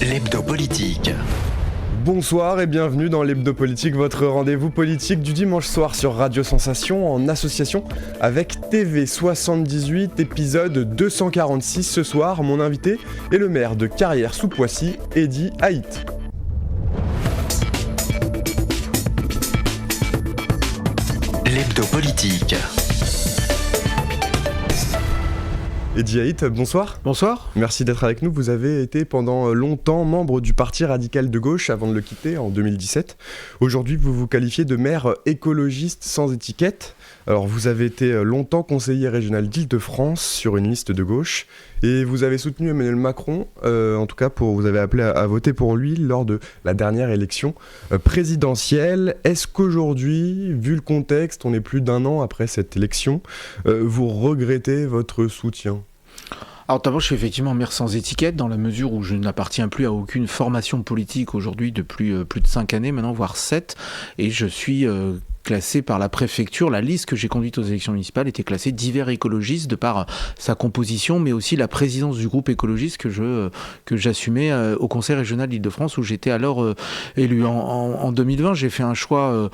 L'hebdo politique. Bonsoir et bienvenue dans l'hebdo politique, votre rendez-vous politique du dimanche soir sur Radio Sensation en association avec TV78, épisode 246. Ce soir, mon invité est le maire de Carrières-sous-Poissy, Eddy Haït. L'hebdo politique. Eddy Haït, bonsoir. Bonsoir. Merci d'être avec nous. Vous avez été pendant longtemps membre du Parti radical de gauche avant de le quitter en 2017. Aujourd'hui, vous vous qualifiez de maire écologiste sans étiquette. Alors, vous avez été longtemps conseiller régional d'Île-de-France sur une liste de gauche et vous avez soutenu Emmanuel Macron, en tout cas vous avez appelé à voter pour lui lors de la dernière élection présidentielle. Est-ce qu'aujourd'hui, vu le contexte, on est plus d'un an après cette élection, vous regrettez votre soutien ? Alors d'abord, je suis effectivement maire sans étiquette dans la mesure où je n'appartiens plus à aucune formation politique aujourd'hui depuis plus de 5 années maintenant, voire 7, et je suis classé par la préfecture. La liste que j'ai conduite aux élections municipales était classée divers écologistes de par sa composition, mais aussi la présidence du groupe écologiste que j'assumais au conseil régional d'Île-de-France où j'étais alors élu. En 2020, j'ai fait un choix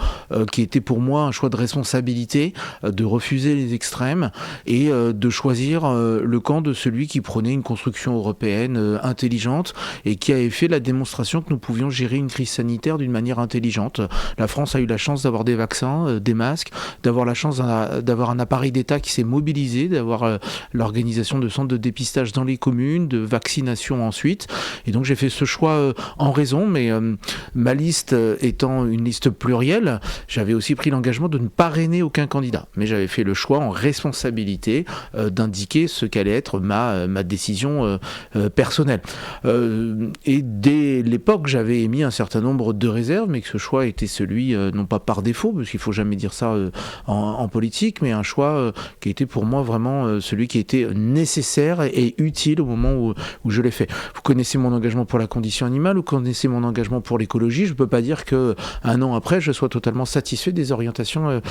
qui était pour moi un choix de responsabilité, de refuser les extrêmes et de choisir le camp de celui qui prônait une construction européenne intelligente et qui avait fait la démonstration que nous pouvions gérer une crise sanitaire d'une manière intelligente. La France a eu la chance d'avoir des vaccins, des masques, d'avoir la chance d'avoir un appareil d'État qui s'est mobilisé, d'avoir l'organisation de centres de dépistage dans les communes, de vaccination ensuite. Et donc j'ai fait ce choix en raison, mais ma liste étant une liste plurielle, j'avais aussi pris l'engagement de ne parrainer aucun candidat. Mais j'avais fait le choix en responsabilité d'indiquer ce qu'allait être ma décision personnelle. Et dès l'époque, j'avais émis un certain nombre de réserves, mais que ce choix était celui, non pas par défaut, parce qu'il ne faut jamais dire ça en politique, mais un choix qui était pour moi vraiment celui qui était nécessaire et utile au moment où je l'ai fait. Vous connaissez mon engagement pour la condition animale, vous connaissez mon engagement pour l'écologie. Je ne peux pas dire qu'un an après, je sois totalement satisfait des orientations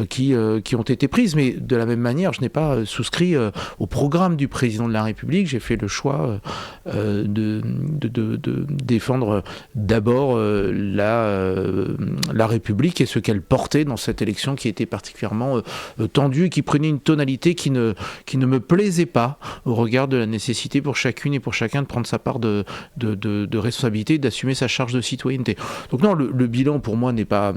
qui ont été prises, mais de la même manière, je n'ai pas souscrit au programme du président de la République. J'ai fait le choix de défendre d'abord la République et ce qu'elle portait dans cette élection qui était particulièrement tendue et qui prenait une tonalité qui ne me plaisait pas au regard de la nécessité pour chacune et pour chacun de prendre sa part de responsabilité et d'assumer sa charge de citoyenneté. Donc non, le bilan pour moi n'est pas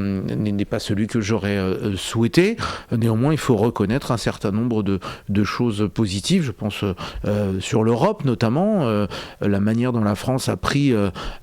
celui que j'aurais souhaité. Néanmoins, il faut reconnaître un certain nombre de choses positives. Je pense sur l'Europe notamment, la manière dont la France a pris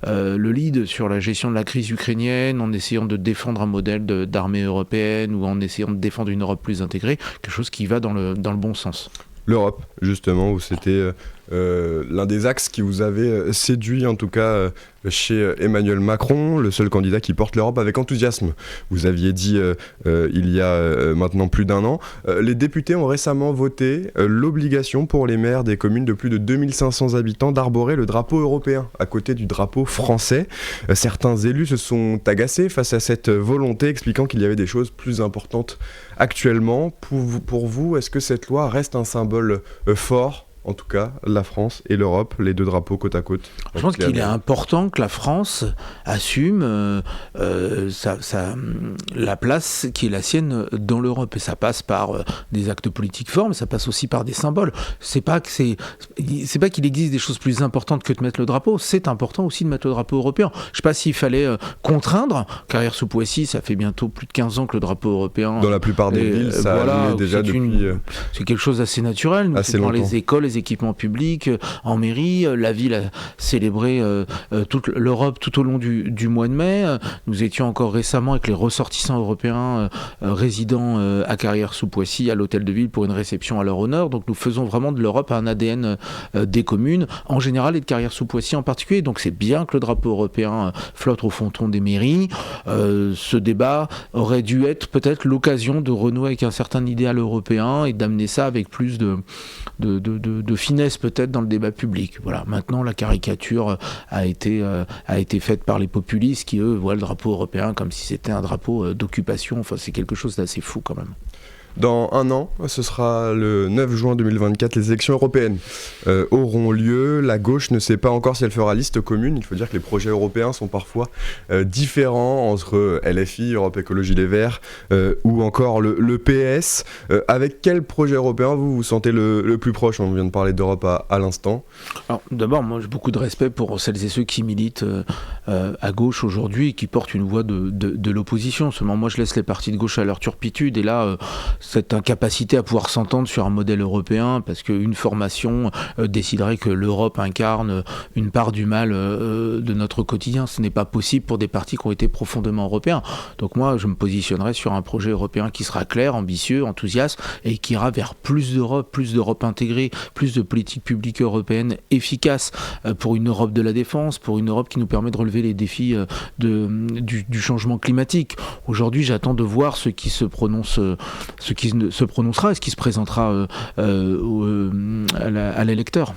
le lead sur la gestion de la crise ukrainienne en essayant de défendre un modèle d'armée européenne ou en essayant de défendre une Europe plus intégrée, quelque chose qui va dans le bon sens. L'Europe, justement, où c'était l'un des axes qui vous avait séduit, en tout cas chez Emmanuel Macron, le seul candidat qui porte l'Europe avec enthousiasme. Vous aviez dit il y a maintenant plus d'un an. Les députés ont récemment voté l'obligation pour les maires des communes de plus de 2500 habitants d'arborer le drapeau européen à côté du drapeau français. Certains élus se sont agacés face à cette volonté, expliquant qu'il y avait des choses plus importantes actuellement. Pour vous, est-ce que cette loi reste un symbole fort ? En tout cas, la France et l'Europe, les deux drapeaux côte à côte. Je pense qu'il est important que la France assume la place qui est la sienne dans l'Europe. Et ça passe par des actes politiques forts, mais ça passe aussi par des symboles. C'est pas qu'il existe des choses plus importantes que de mettre le drapeau. C'est important aussi de mettre le drapeau européen. Je ne sais pas s'il fallait contraindre. Carrières-sous-Poissy, ça fait bientôt plus de 15 ans que le drapeau européen... Dans la plupart des villes, ça a déjà depuis... C'est quelque chose d'assez naturel. Nous, assez dans longtemps. Les écoles, les équipements publics, en mairie. La ville a célébré toute l'Europe tout au long du mois de mai. Nous étions encore récemment avec les ressortissants européens résidant à Carrières-sous-Poissy, à l'hôtel de ville, pour une réception à leur honneur. Donc nous faisons vraiment de l'Europe un ADN des communes, en général, et de Carrières-sous-Poissy en particulier. Donc c'est bien que le drapeau européen flotte au fronton des mairies. Ce débat aurait dû être peut-être l'occasion de renouer avec un certain idéal européen et d'amener ça avec plus de finesse peut-être dans le débat public. Voilà. Maintenant, la caricature a été faite par les populistes qui, eux, voient le drapeau européen comme si c'était un drapeau d'occupation. Enfin, c'est quelque chose d'assez fou quand même. Dans un an, ce sera le 9 juin 2024, les élections européennes auront lieu. La gauche ne sait pas encore si elle fera liste commune. Il faut dire que les projets européens sont parfois différents entre LFI, Europe Écologie Les Verts, ou encore le PS. Avec quel projet européen vous vous sentez le plus proche ? On vient de parler d'Europe à l'instant. Alors, d'abord, moi j'ai beaucoup de respect pour celles et ceux qui militent à gauche aujourd'hui et qui portent une voix de l'opposition. Seulement moi je laisse les partis de gauche à leur turpitude, et là cette incapacité à pouvoir s'entendre sur un modèle européen parce qu'une formation déciderait que l'Europe incarne une part du mal de notre quotidien. Ce n'est pas possible pour des partis qui ont été profondément européens. Donc moi je me positionnerai sur un projet européen qui sera clair, ambitieux, enthousiaste et qui ira vers plus d'Europe intégrée, plus de politiques publiques européennes efficaces pour une Europe de la défense, pour une Europe qui nous permet de relever les défis du changement climatique. Aujourd'hui, j'attends de voir ce qui se prononcera et ce qui se présentera à l'électeur.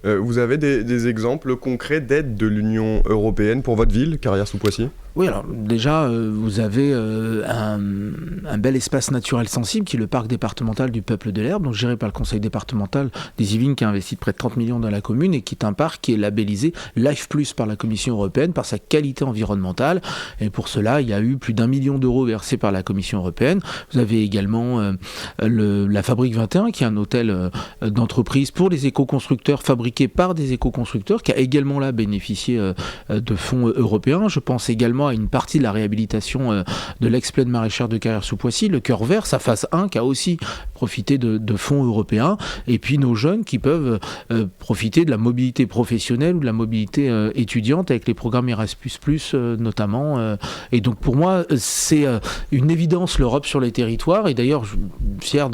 Vous avez des exemples concrets d'aide de l'Union européenne pour votre ville, Carrières-sous-Poissy ? Oui, alors déjà, vous avez un bel espace naturel sensible qui est le parc départemental du Peuple de l'Herbe, donc géré par le conseil départemental des Yvelines, qui a investi près de 30 millions dans la commune et qui est un parc qui est labellisé Life Plus par la Commission européenne par sa qualité environnementale. Et pour cela, il y a eu plus d'1 million d'euros versés par la Commission européenne. Vous avez également la Fabrique 21, qui est un hôtel d'entreprise pour les éco-constructeurs, fabriqué par des éco-constructeurs, qui a également là bénéficié de fonds européens. Je pense également à une partie de la réhabilitation de l'ex-plaine maraîchère de Carrières-sous-Poissy, le Cœur Vert, sa phase 1, qui a aussi profité de fonds européens, et puis nos jeunes qui peuvent profiter de la mobilité professionnelle ou de la mobilité étudiante avec les programmes Erasmus+, notamment. Et donc pour moi, c'est une évidence l'Europe sur les territoires, et d'ailleurs je suis fier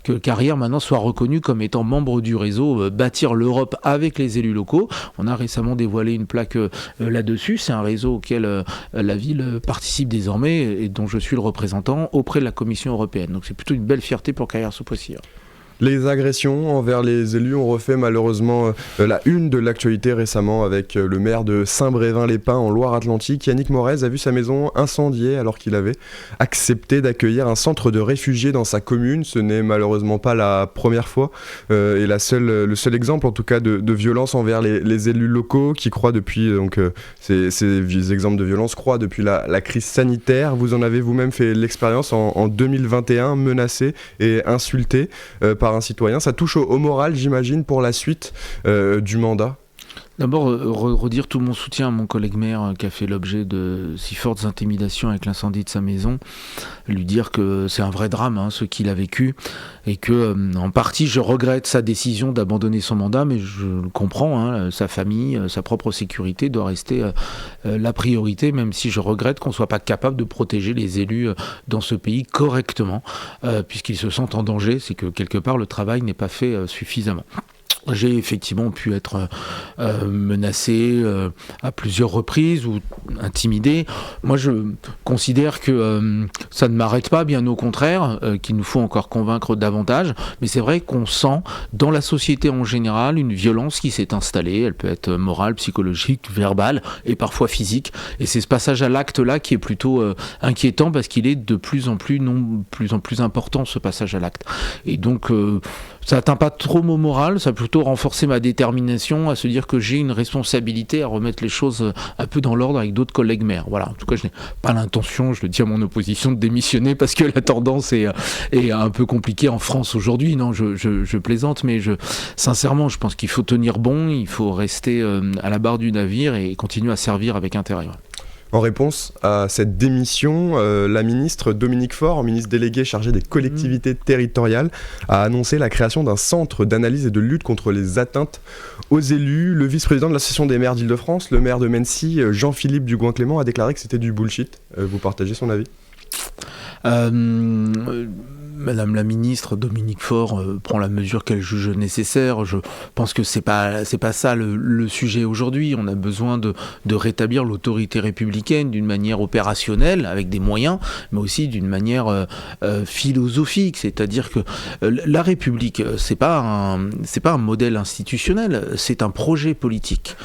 que Carrières maintenant soit reconnu comme étant membre du réseau Bâtir l'Europe avec les élus locaux. On a récemment dévoilé une plaque là-dessus, c'est un réseau auquel la ville participe désormais et dont je suis le représentant auprès de la Commission européenne. Donc c'est plutôt une belle fierté pour Carrières-sous-Poissy. Les agressions envers les élus ont refait malheureusement la une de l'actualité récemment avec le maire de Saint-Brévin-les-Pins en Loire-Atlantique. Yannick Morez a vu sa maison incendiée alors qu'il avait accepté d'accueillir un centre de réfugiés dans sa commune. Ce n'est malheureusement pas la première fois et le seul exemple en tout cas de violence envers les élus locaux qui croient depuis, ces exemples de violence croient depuis la crise sanitaire. Vous en avez vous-même fait l'expérience en 2021, menacé et insulté par un citoyen. Ça touche au moral, j'imagine, pour la suite du mandat. D'abord, redire tout mon soutien à mon collègue maire qui a fait l'objet de si fortes intimidations avec l'incendie de sa maison. Lui dire que c'est un vrai drame, ce qu'il a vécu, et que, en partie, je regrette sa décision d'abandonner son mandat, mais je le comprends, sa famille, sa propre sécurité doit rester la priorité, même si je regrette qu'on ne soit pas capable de protéger les élus dans ce pays correctement, puisqu'ils se sentent en danger. C'est que, quelque part, le travail n'est pas fait suffisamment. J'ai effectivement pu être menacé à plusieurs reprises ou intimidé. Moi, je considère que ça ne m'arrête pas, bien au contraire, qu'il nous faut encore convaincre davantage. Mais c'est vrai qu'on sent dans la société en général une violence qui s'est installée. Elle peut être morale, psychologique, verbale et parfois physique. Et c'est ce passage à l'acte-là qui est plutôt inquiétant parce qu'il est de plus en plus important, ce passage à l'acte. Et donc, ça n'atteint pas trop mon moral, ça a plutôt renforcé ma détermination à se dire que j'ai une responsabilité à remettre les choses un peu dans l'ordre avec d'autres collègues maires. Voilà, en tout cas, je n'ai pas l'intention, je le dis à mon opposition, de démissionner parce que la tendance est un peu compliquée en France aujourd'hui. Non, je plaisante, mais sincèrement, je pense qu'il faut tenir bon, il faut rester à la barre du navire et continuer à servir avec intérêt. En réponse à cette démission, la ministre Dominique Faure, ministre déléguée chargée des collectivités territoriales, a annoncé la création d'un centre d'analyse et de lutte contre les atteintes aux élus. Le vice-président de l'Association des maires d'Île-de-France, le maire de Mennecy, Jean-Philippe Dugouin-Clément, a déclaré que c'était du bullshit. Vous partagez son avis ? Madame la ministre Dominique Faure prend la mesure qu'elle juge nécessaire. Je pense que c'est pas ça le sujet aujourd'hui. On a besoin de rétablir l'autorité républicaine d'une manière opérationnelle, avec des moyens, mais aussi d'une manière philosophique. C'est-à-dire que la République, c'est pas un modèle institutionnel, c'est un projet politique.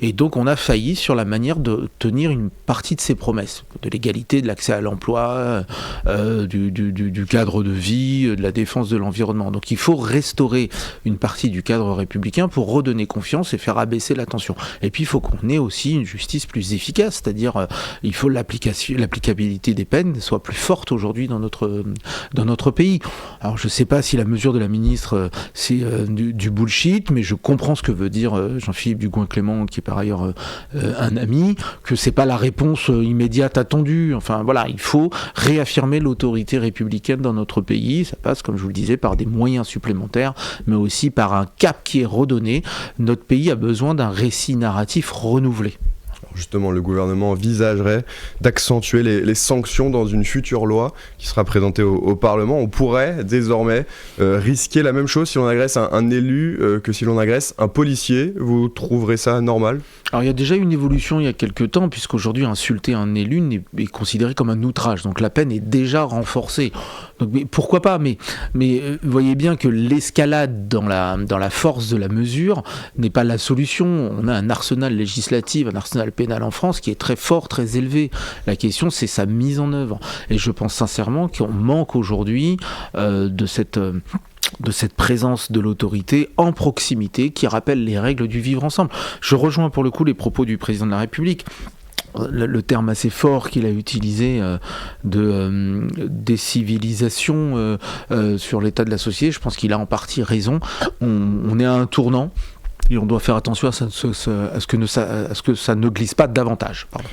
Et donc on a failli sur la manière de tenir une partie de ses promesses, de l'égalité, de l'accès à l'emploi, du cadre de vie vie, de la défense de l'environnement. Donc il faut restaurer une partie du cadre républicain pour redonner confiance et faire abaisser la tension. Et puis il faut qu'on ait aussi une justice plus efficace, c'est-à-dire il faut l'applicabilité des peines soit plus forte aujourd'hui dans notre pays. Alors je ne sais pas si la mesure de la ministre c'est du bullshit, mais je comprends ce que veut dire Jean-Philippe Dugouin-Clément, qui est par ailleurs un ami, que c'est pas la réponse immédiate attendue. Enfin voilà, il faut réaffirmer l'autorité républicaine dans notre pays. Ça passe, comme je vous le disais, par des moyens supplémentaires, mais aussi par un cap qui est redonné. Notre pays a besoin d'un récit narratif renouvelé. Justement, le gouvernement envisagerait d'accentuer les sanctions dans une future loi qui sera présentée au Parlement. On pourrait désormais risquer la même chose si l'on agresse un élu que si l'on agresse un policier. Vous trouverez ça normal ? Alors il y a déjà une évolution il y a quelques temps, puisqu'aujourd'hui insulter un élu est considéré comme un outrage, donc la peine est déjà renforcée. Donc, mais pourquoi pas, mais vous voyez bien que l'escalade dans la force de la mesure n'est pas la solution. On a un arsenal législatif, un arsenal pénal en France qui est très fort, très élevé. La question, c'est sa mise en œuvre. Et je pense sincèrement qu'on manque aujourd'hui de cette présence de l'autorité en proximité qui rappelle les règles du vivre ensemble. Je rejoins pour le coup les propos du président de la République. Le terme assez fort qu'il a utilisé de décivilisation sur l'état de la société, je pense qu'il a en partie raison. On est à un tournant et on doit faire attention à ce que ça ne glisse pas davantage. Pardon.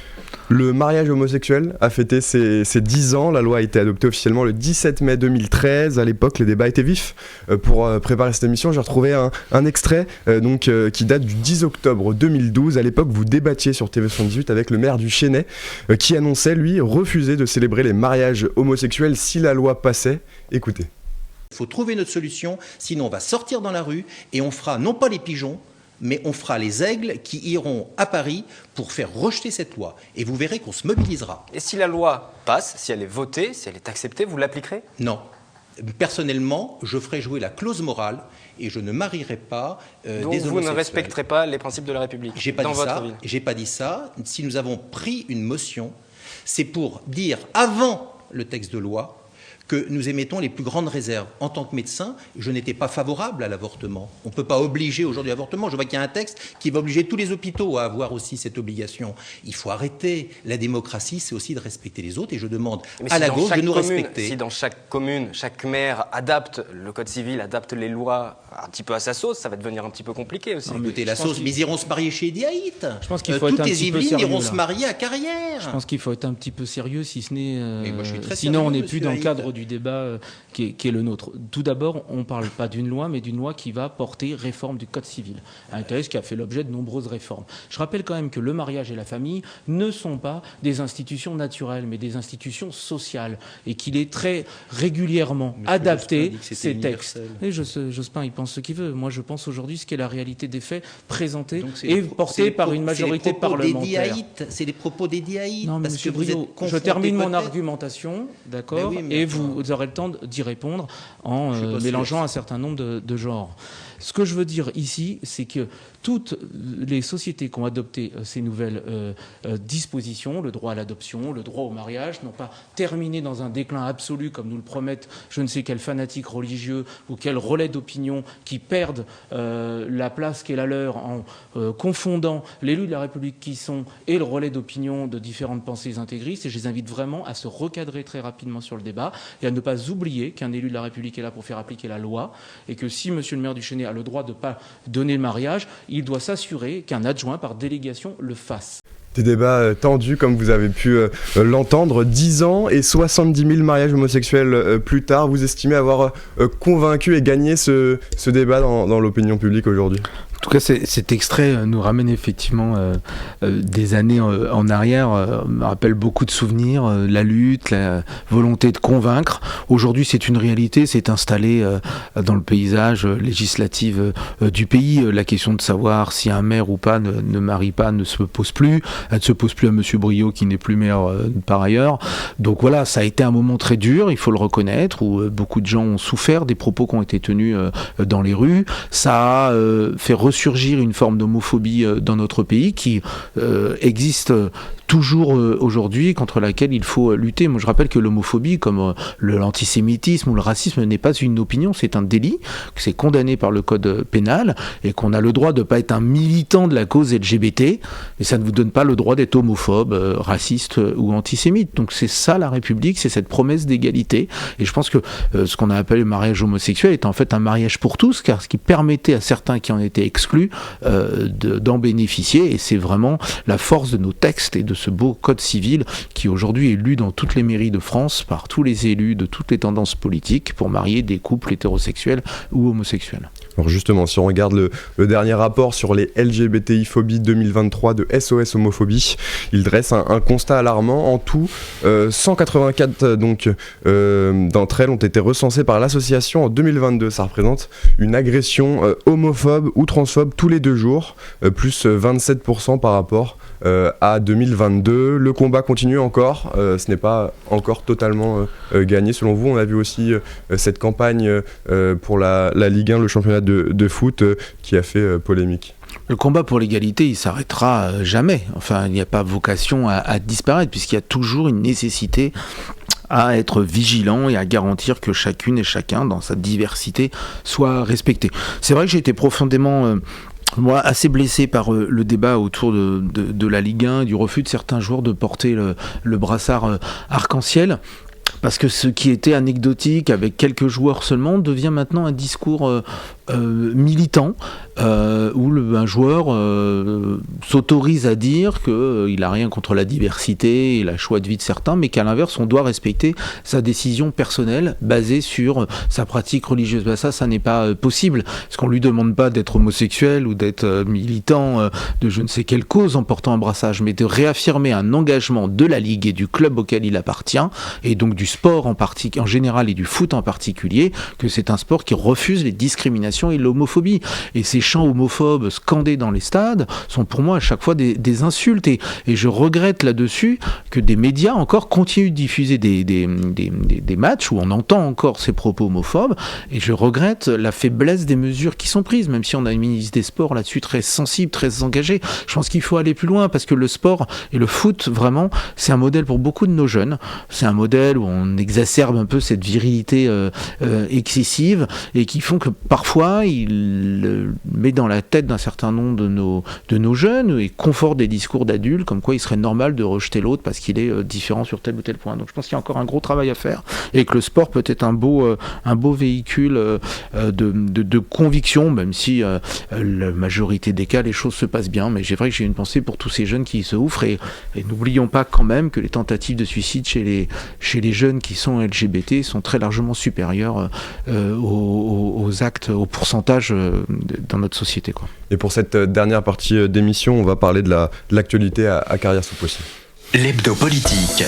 Le mariage homosexuel a fêté ses 10 ans. La loi a été adoptée officiellement le 17 mai 2013. À l'époque, les débats étaient vifs. Pour préparer cette émission, j'ai retrouvé un extrait qui date du 10 octobre 2012. À l'époque, vous débattiez sur TV78 avec le maire du Chesnay qui annonçait, lui, refuser de célébrer les mariages homosexuels si la loi passait. Écoutez. Il faut trouver notre solution, sinon on va sortir dans la rue et on fera non pas les pigeons, mais on fera les aigles qui iront à Paris pour faire rejeter cette loi. Et vous verrez qu'on se mobilisera. Et si la loi passe, si elle est votée, si elle est acceptée, vous l'appliquerez ? Non. Personnellement, je ferai jouer la clause morale et je ne marierai pas des homosexuels. Donc vous ne respecterez pas les principes de la République ? J'ai pas dit ça. Si nous avons pris une motion, c'est pour dire avant le texte de loi que nous émettons les plus grandes réserves. En tant que médecin, je n'étais pas favorable à l'avortement. On ne peut pas obliger aujourd'hui l'avortement. Je vois qu'il y a un texte qui va obliger tous les hôpitaux à avoir aussi cette obligation. Il faut arrêter. La démocratie, c'est aussi de respecter les autres. Et je demande à la gauche de nous respecter. Si dans chaque commune, chaque maire adapte le code civil, adapte les lois un petit peu à sa sauce, ça va devenir un petit peu compliqué aussi. Écoutez, la sauce, mais ils iront se marier chez Ediaït. Je pense qu'il faut être un petit peu sérieux. Toutes les Yvelines iront se marier à Carrière. Je pense qu'il faut être un petit peu sérieux, si ce n'est... moi, je suis très sinon, sérieux, on n'est plus dans le cadre Haït. du débat qui est le nôtre. Tout d'abord, on ne parle pas d'une loi, mais d'une loi qui va porter réforme du Code civil. Un texte qui a fait l'objet de nombreuses réformes. Je rappelle quand même que le mariage et la famille ne sont pas des institutions naturelles, mais des institutions sociales, et qu'il est très régulièrement adapté, ces textes. Et Jospin, il pense ce qu'il veut. Moi, je pense aujourd'hui ce qu'est la réalité des faits présentés et portés par une majorité parlementaire. C'est les propos d'Ediaït. Non, mais parce monsieur que vous êtes Brio, je confronté termine mon peut-être. argumentation, d'accord, Ben oui, mais et enfin, vous aurez le temps d'y répondre en je suis pas mélangeant sûr. un certain nombre de genres. Ce que je veux dire ici, c'est que toutes les sociétés qui ont adopté ces nouvelles dispositions, le droit à l'adoption, le droit au mariage, n'ont pas terminé dans un déclin absolu comme nous le promettent je ne sais quels fanatiques religieux ou quels relais d'opinion qui perdent la place qui est la leur en confondant l'élu de la République qui sont et le relais d'opinion de différentes pensées intégristes. Et je les invite vraiment à se recadrer très rapidement sur le débat et à ne pas oublier qu'un élu de la République est là pour faire appliquer la loi et que si monsieur le maire du Chesnay a le droit de ne pas donner le mariage, il doit s'assurer qu'un adjoint par délégation le fasse. Des débats tendus, comme vous avez pu l'entendre. 10 ans et 70 000 mariages homosexuels plus tard. Vous estimez avoir convaincu et gagné ce débat dans l'opinion publique aujourd'hui ? En tout cas, cet extrait nous ramène effectivement des années en arrière, me rappelle beaucoup de souvenirs, la lutte, la volonté de convaincre. Aujourd'hui, c'est une réalité, c'est installé dans le paysage législatif du pays. La question de savoir si un maire ou pas ne marie pas ne se pose plus. Elle ne se pose plus à monsieur Brio qui n'est plus maire par ailleurs. Donc voilà, ça a été un moment très dur, il faut le reconnaître, où beaucoup de gens ont souffert des propos qui ont été tenus dans les rues. Ça a fait ressurgir une forme d'homophobie dans notre pays qui existe toujours aujourd'hui contre laquelle il faut lutter. Moi, je rappelle que l'homophobie, comme l'antisémitisme ou le racisme, n'est pas une opinion, c'est un délit, que c'est condamné par le code pénal, et qu'on a le droit de ne pas être un militant de la cause LGBT, mais ça ne vous donne pas le droit d'être homophobe, raciste ou antisémite. Donc c'est ça la République, c'est cette promesse d'égalité. Et je pense que ce qu'on a appelé le mariage homosexuel est en fait un mariage pour tous, car ce qui permettait à certains qui en étaient exclus d'en bénéficier. Et c'est vraiment la force de nos textes et de ce beau code civil qui aujourd'hui est lu dans toutes les mairies de France par tous les élus de toutes les tendances politiques pour marier des couples hétérosexuels ou homosexuels. Alors justement, si on regarde le dernier rapport sur les LGBTI-phobies 2023 de SOS Homophobie, il dresse un constat alarmant. En tout, 184 d'entre elles ont été recensées par l'association en 2022. Ça représente une agression homophobe ou transphobe tous les 2 jours, plus 27% par rapport à 2022. Le combat continue encore, ce n'est pas encore totalement gagné selon vous. On a vu aussi cette campagne pour la Ligue 1, le championnat de foot, qui a fait polémique. Le combat pour l'égalité, il s'arrêtera jamais. Enfin, il n'y a pas vocation à disparaître, puisqu'il y a toujours une nécessité à être vigilant et à garantir que chacune et chacun, dans sa diversité, soit respecté. C'est vrai que j'ai été profondément... assez blessé par le débat autour de la Ligue 1, du refus de certains joueurs de porter le brassard arc-en-ciel. Parce que ce qui était anecdotique avec quelques joueurs seulement devient maintenant un discours militant où un joueur s'autorise à dire qu'il n'a rien contre la diversité et la choix de vie de certains, mais qu'à l'inverse, on doit respecter sa décision personnelle basée sur sa pratique religieuse. Ben ça n'est pas possible, parce qu'on ne lui demande pas d'être homosexuel ou d'être militant de je ne sais quelle cause en portant un brassage, mais de réaffirmer un engagement de la Ligue et du club auquel il appartient, et donc du sport en général et du foot en particulier, que c'est un sport qui refuse les discriminations et l'homophobie. Et ces chants homophobes scandés dans les stades sont pour moi à chaque fois des insultes. Et je regrette là-dessus que des médias encore continuent de diffuser des matchs où on entend encore ces propos homophobes. Et je regrette la faiblesse des mesures qui sont prises, même si on a une ministre des Sports là-dessus très sensible, très engagée. Je pense qu'il faut aller plus loin parce que le sport et le foot, vraiment, c'est un modèle pour beaucoup de nos jeunes. C'est un modèle où on exacerbe un peu cette virilité excessive et qui font que parfois il met dans la tête d'un certain nombre de nos jeunes et conforte des discours d'adultes comme quoi il serait normal de rejeter l'autre parce qu'il est différent sur tel ou tel point. Donc je pense qu'il y a encore un gros travail à faire et que le sport peut être un beau véhicule de conviction, même si la majorité des cas les choses se passent bien. Mais c'est vrai que j'ai une pensée pour tous ces jeunes qui se ouvrent et n'oublions pas quand même que les tentatives de suicide chez les jeunes qui sont LGBT sont très largement supérieures aux actes, au pourcentage dans notre société, quoi. Et pour cette dernière partie d'émission, on va parler de l'actualité à Carrières-sous-Poissy. L'hebdo politique.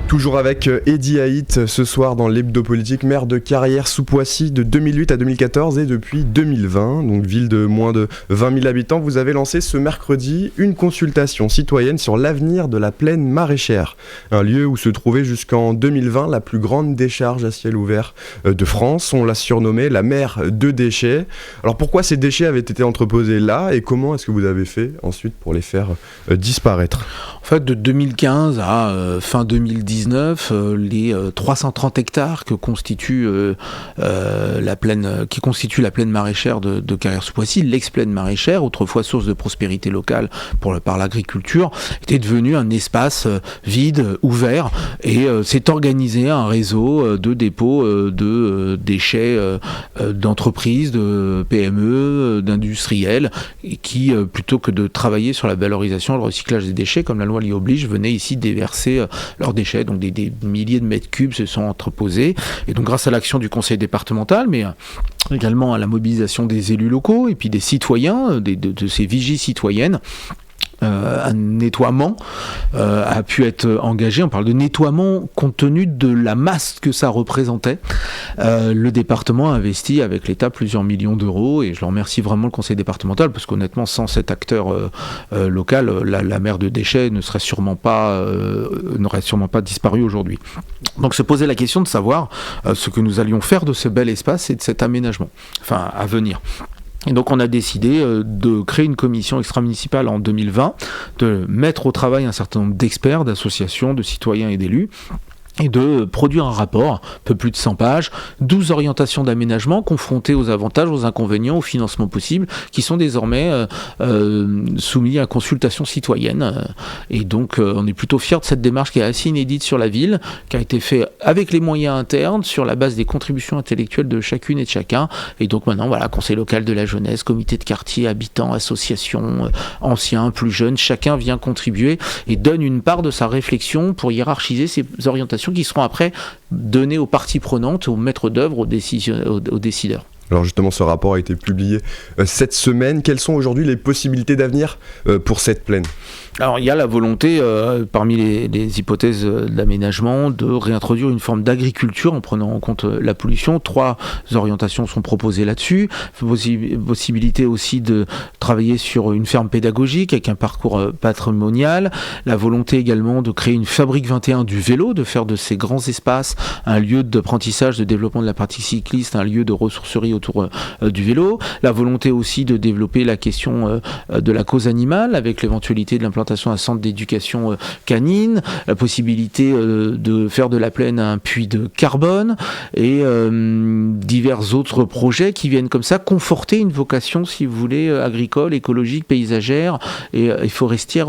Toujours avec Eddy Haït ce soir dans l'hebdo politique, maire de Carrières-sous-Poissy de 2008 à 2014 et depuis 2020, donc ville de moins de 20 000 habitants. Vous avez lancé ce mercredi une consultation citoyenne sur l'avenir de la plaine maraîchère, un lieu où se trouvait jusqu'en 2020 la plus grande décharge à ciel ouvert de France. On l'a surnommée la mer de déchets. Alors pourquoi ces déchets avaient été entreposés là et comment est-ce que vous avez fait ensuite pour les faire disparaître ? En fait, de 2015 à fin 2019, les 330 hectares que constitue la plaine maraîchère de Carrières-sous-Poissy, l'ex-plaine maraîchère, autrefois source de prospérité locale par l'agriculture, était devenu un espace vide, ouvert, et s'est organisé un réseau de dépôts de déchets d'entreprises, de PME, d'industriels, qui, plutôt que de travailler sur la valorisation et le recyclage des déchets, comme la loi l'y oblige, venaient ici déverser leurs déchets. Donc des milliers de mètres cubes se sont entreposés. Et donc grâce à l'action du conseil départemental, mais également à la mobilisation des élus locaux et puis des citoyens, de ces vigies citoyennes, un nettoiement a pu être engagé. On parle de nettoiement compte tenu de la masse que ça représentait. Le département a investi avec l'État plusieurs millions d'euros et je leur remercie vraiment le conseil départemental parce qu'honnêtement sans cet acteur local, la mer de déchets n'aurait sûrement pas disparu aujourd'hui. Donc se posait la question de savoir ce que nous allions faire de ce bel espace et de cet aménagement, enfin à venir. Et donc on a décidé de créer une commission extra-municipale en 2020, de mettre au travail un certain nombre d'experts, d'associations, de citoyens et d'élus, et de produire un rapport, un peu plus de 100 pages, 12 orientations d'aménagement confrontées aux avantages, aux inconvénients, aux financements possibles, qui sont désormais soumis à consultation citoyenne. Et donc on est plutôt fiers de cette démarche qui est assez inédite sur la ville, qui a été faite avec les moyens internes, sur la base des contributions intellectuelles de chacune et de chacun. Et donc maintenant, voilà, conseil local de la jeunesse, comité de quartier, habitants, associations, anciens, plus jeunes, chacun vient contribuer et donne une part de sa réflexion pour hiérarchiser ces orientations qui seront après données aux parties prenantes, aux maîtres d'œuvre, aux décideurs. Alors justement, ce rapport a été publié cette semaine. Quelles sont aujourd'hui les possibilités d'avenir pour cette plaine ? Alors il y a la volonté, parmi les hypothèses d'aménagement, de réintroduire une forme d'agriculture en prenant en compte la pollution. 3 orientations sont proposées là-dessus. Possibilité aussi de travailler sur une ferme pédagogique avec un parcours patrimonial. La volonté également de créer une fabrique 21 du vélo, de faire de ces grands espaces un lieu d'apprentissage, de développement de la pratique cycliste, un lieu de ressourcerie autour du vélo. La volonté aussi de développer la question de la cause animale avec l'éventualité de l'implantation d'un centre d'éducation canine, la possibilité de faire de la plaine un puits de carbone et divers autres projets qui viennent comme ça conforter une vocation, si vous voulez, agricole, écologique, paysagère et forestière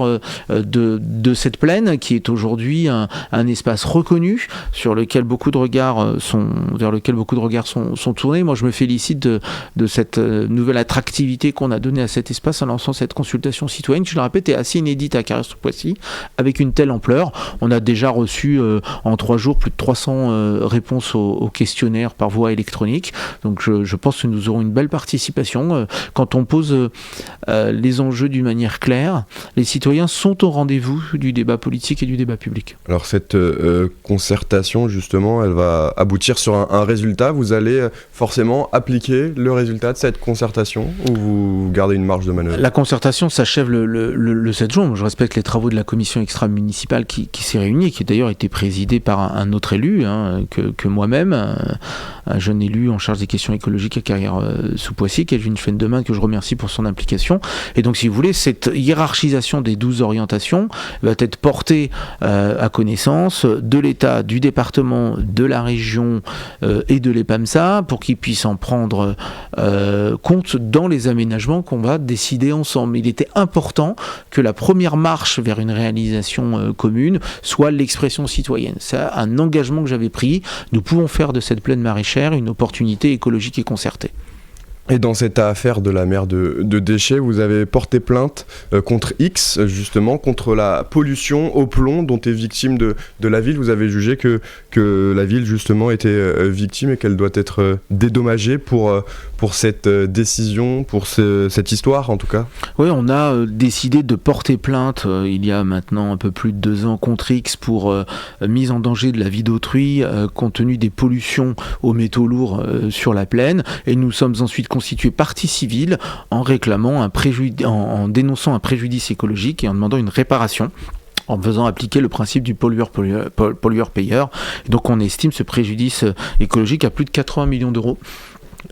de cette plaine qui est aujourd'hui un espace reconnu vers lequel beaucoup de regards sont tournés. Moi, je me félicite de cette nouvelle attractivité qu'on a donnée à cet espace en lançant cette consultation citoyenne qui, je le répète, est assez inédite à Carrière-sous-Poissy, avec une telle ampleur. On a déjà reçu en 3 jours plus de 300 réponses aux questionnaires par voie électronique. Donc je pense que nous aurons une belle participation. Quand on pose les enjeux d'une manière claire, les citoyens sont au rendez-vous du débat politique et du débat public. Alors cette concertation, justement, elle va aboutir sur un résultat. Vous allez forcément appliquer le résultat de cette concertation ou vous gardez une marge de manœuvre ? La concertation s'achève le 7 juin. Je respecte les travaux de la commission extra-municipale qui s'est réunie, qui d'ailleurs été présidée par un autre élu que moi-même, un jeune élu en charge des questions écologiques à Carrière-sous-Poissy, qui est Edwin Fendemann, que je remercie pour son implication. Et donc, si vous voulez, cette hiérarchisation des 12 orientations va être portée à connaissance de l'État, du département, de la région et de l'EPAMSA pour qu'ils puissent en prendre compte dans les aménagements qu'on va décider ensemble. Il était important que la première marche vers une réalisation commune soit l'expression citoyenne. C'est un engagement que j'avais pris. Nous pouvons faire de cette plaine maraîchère une opportunité écologique et concertée. Et dans cette affaire de la mer de déchets, vous avez porté plainte contre X, justement, contre la pollution au plomb dont est victime de la ville. Vous avez jugé que la ville, justement, était victime et qu'elle doit être dédommagée pour cette décision, pour cette histoire, en tout cas. Oui, on a décidé de porter plainte il y a maintenant un peu plus de 2 ans contre X pour mise en danger de la vie d'autrui compte tenu des pollutions aux métaux lourds sur la plaine. Et nous sommes ensuite constitué partie civile en réclamant en dénonçant un préjudice écologique et en demandant une réparation, en faisant appliquer le principe du pollueur-payeur. Donc on estime ce préjudice écologique à plus de 80 millions d'euros.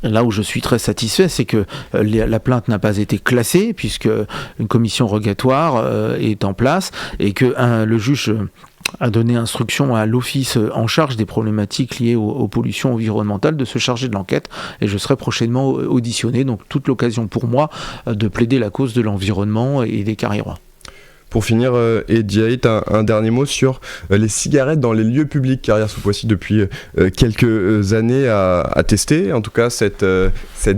Là où je suis très satisfait, c'est que la plainte n'a pas été classée, puisque une commission rogatoire est en place, et que le juge a donné instruction à l'office en charge des problématiques liées aux pollutions environnementales de se charger de l'enquête, et je serai prochainement auditionné, donc toute l'occasion pour moi de plaider la cause de l'environnement et des Carriérois. Pour finir, Eddy Haït, un dernier mot sur les cigarettes dans les lieux publics. Carrière-sous-Poissy, depuis quelques années, a testé, en tout cas, cette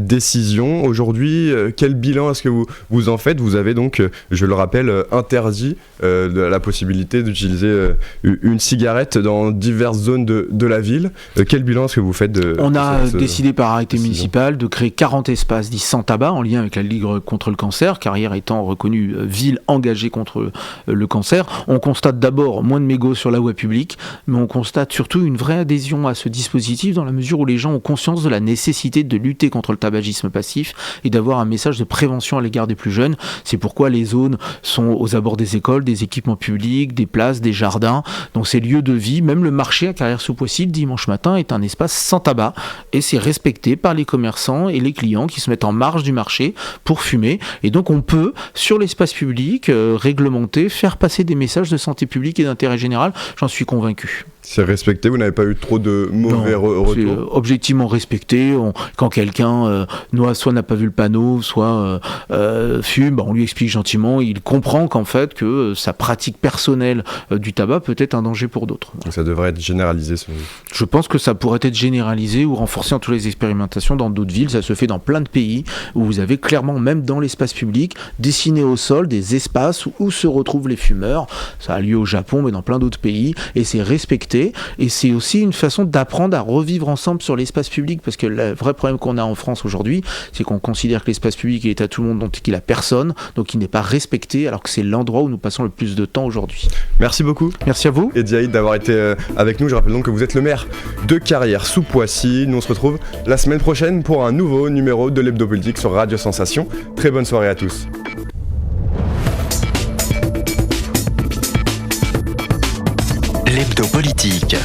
décision. Aujourd'hui, quel bilan est-ce que vous en faites ? Vous avez donc, je le rappelle, interdit la possibilité d'utiliser une cigarette dans diverses zones de la ville. Quel bilan est-ce que vous faites On a décidé par arrêté municipal de créer 40 espaces dits sans tabac en lien avec la Ligue contre le cancer, Carrière étant reconnue ville engagée contre le cancer. On constate d'abord moins de mégots sur la voie publique, mais on constate surtout une vraie adhésion à ce dispositif dans la mesure où les gens ont conscience de la nécessité de lutter contre le tabagisme passif et d'avoir un message de prévention à l'égard des plus jeunes. C'est pourquoi les zones sont aux abords des écoles, des équipements publics, des places, des jardins. Donc ces lieux de vie, même le marché à Carrière-sous-Poissy le dimanche matin est un espace sans tabac et c'est respecté par les commerçants et les clients qui se mettent en marge du marché pour fumer. Et donc on peut, sur l'espace public, réglementer, faire passer des messages de santé publique et d'intérêt général. J'en suis convaincu. C'est respecté, vous n'avez pas eu trop de mauvais retours? C'est objectivement respecté. Quand quelqu'un soit n'a pas vu le panneau, soit fume, on lui explique gentiment, il comprend qu'en fait que sa pratique personnelle du tabac peut être un danger pour d'autres. Donc ça devrait être généralisé. Je pense que ça pourrait être généralisé ou renforcé en toutes les expérimentations dans d'autres villes. Ça se fait dans plein de pays où vous avez clairement, même dans l'espace public, dessiné au sol des espaces où se retrouvent les fumeurs. Ça a lieu au Japon, mais dans plein d'autres pays, et c'est respecté. Et c'est aussi une façon d'apprendre à revivre ensemble sur l'espace public, parce que le vrai problème qu'on a en France aujourd'hui, c'est qu'on considère que l'espace public il est à tout le monde, donc qu'il a personne, donc il n'est pas respecté, alors que c'est l'endroit où nous passons le plus de temps aujourd'hui. Merci beaucoup. Merci à vous. Eddy Haït d'avoir été avec nous. Je rappelle donc que vous êtes le maire de Carrière-sous-Poissy. Nous on se retrouve la semaine prochaine pour un nouveau numéro de l'Hebdo Politique sur Radio Sensation. Très bonne soirée à tous. L'Hebdo Politique.